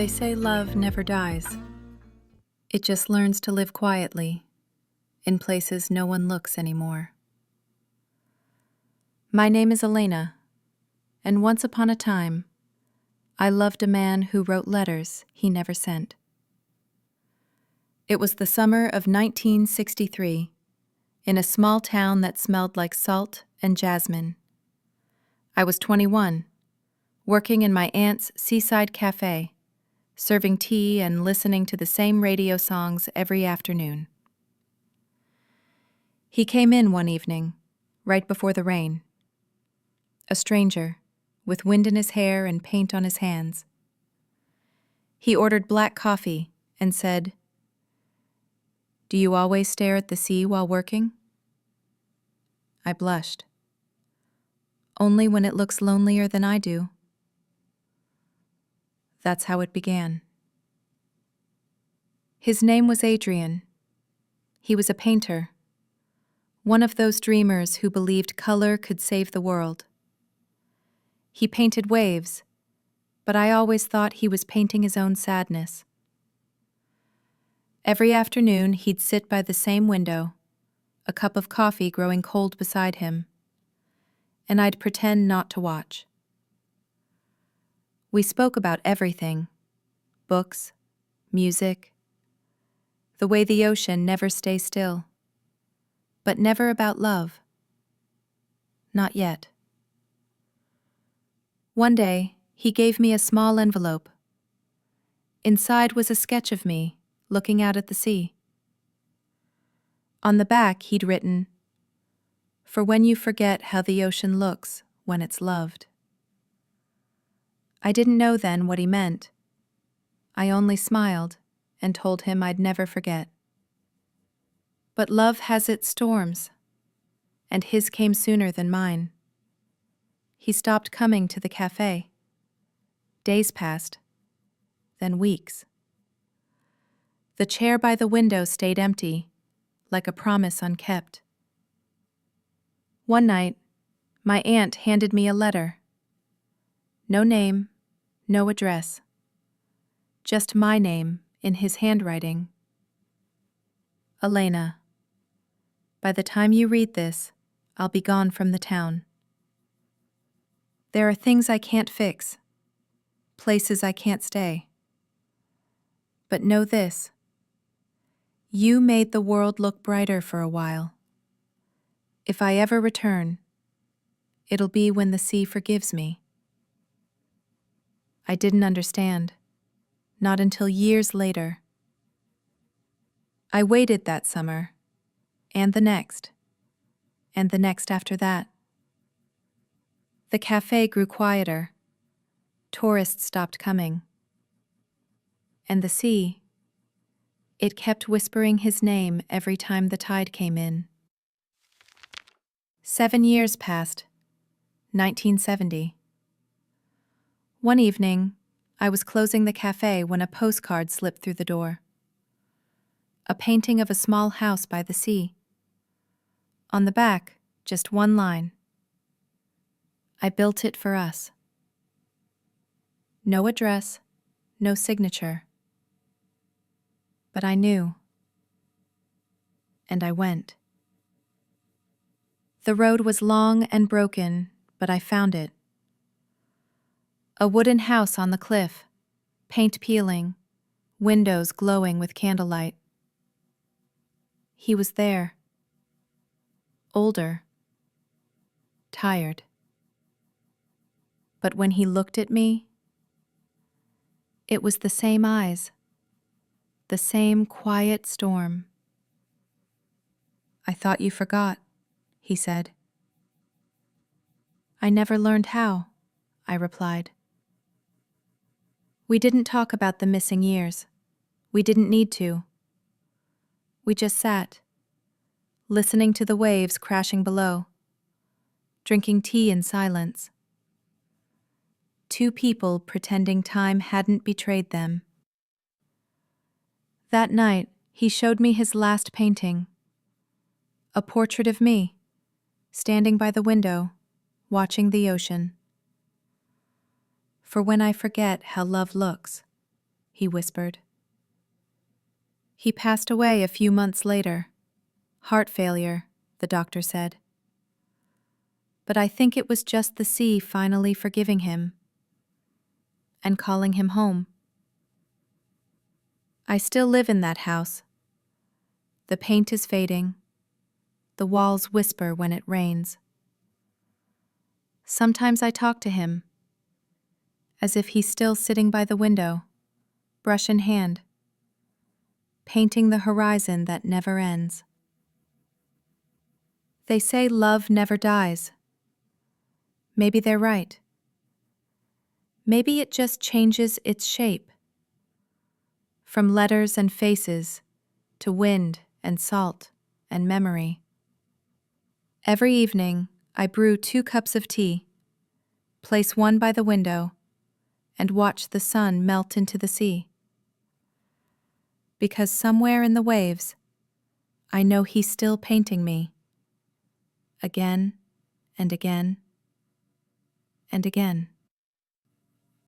They say love never dies. It just learns to live quietly, in places no one looks anymore. My name is Elena, and once upon a time, I loved a man who wrote letters he never sent. It was the summer of 1963, in a small town that smelled like salt and jasmine. I was 21, working in my aunt's seaside cafe, serving tea and listening to the same radio songs every afternoon. He came in one evening, right before the rain. A stranger, with wind in his hair and paint on his hands. He ordered black coffee and said, "Do you always stare at the sea while working?" I blushed. "Only when it looks lonelier than I do." That's how it began. His name was Adrian. He was a painter, one of those dreamers who believed color could save the world. He painted waves, but I always thought he was painting his own sadness. Every afternoon he'd sit by the same window, a cup of coffee growing cold beside him, and I'd pretend not to watch. We spoke about everything: books, music, the way the ocean never stays still, but never about love. Not yet. One day, he gave me a small envelope. Inside was a sketch of me, looking out at the sea. On the back, he'd written, "For when you forget how the ocean looks when it's loved." I didn't know then what he meant. I only smiled and told him I'd never forget. But love has its storms, and his came sooner than mine. He stopped coming to the cafe. Days passed, then weeks. The chair by the window stayed empty, like a promise unkept. One night, my aunt handed me a letter. No name, no address. Just my name in his handwriting. Elena. By the time you read this, I'll be gone from the town. There are things I can't fix, places I can't stay. But know this: you made the world look brighter for a while. If I ever return, it'll be when the sea forgives me. I didn't understand, not until years later. I waited that summer, and the next after that. The cafe grew quieter. Tourists stopped coming. And the sea, it kept whispering his name every time the tide came in. 7 years passed, 1970. One evening, I was closing the cafe when a postcard slipped through the door. A painting of a small house by the sea. On the back, just one line: I built it for us. No address, no signature. But I knew. And I went. The road was long and broken, but I found it. A wooden house on the cliff, paint peeling, windows glowing with candlelight. He was there. Older. Tired. But when he looked at me, it was the same eyes, the same quiet storm. "I thought you forgot," he said. "I never learned how," I replied. We didn't talk about the missing years. We didn't need to. We just sat, listening to the waves crashing below, drinking tea in silence. Two people pretending time hadn't betrayed them. That night, he showed me his last painting. A portrait of me, standing by the window, watching the ocean. For when I forget how love looks, he whispered. He passed away a few months later. Heart failure, the doctor said. But I think it was just the sea finally forgiving him and calling him home. I still live in that house. The paint is fading. The walls whisper when it rains. Sometimes I talk to him, as if he's still sitting by the window, brush in hand, painting the horizon that never ends. They say love never dies. Maybe they're right. Maybe it just changes its shape. From letters and faces to wind and salt and memory. Every evening, I brew 2 cups of tea, place one by the window, and watch the sun melt into the sea. Because somewhere in the waves, I know he's still painting me. Again and again and again.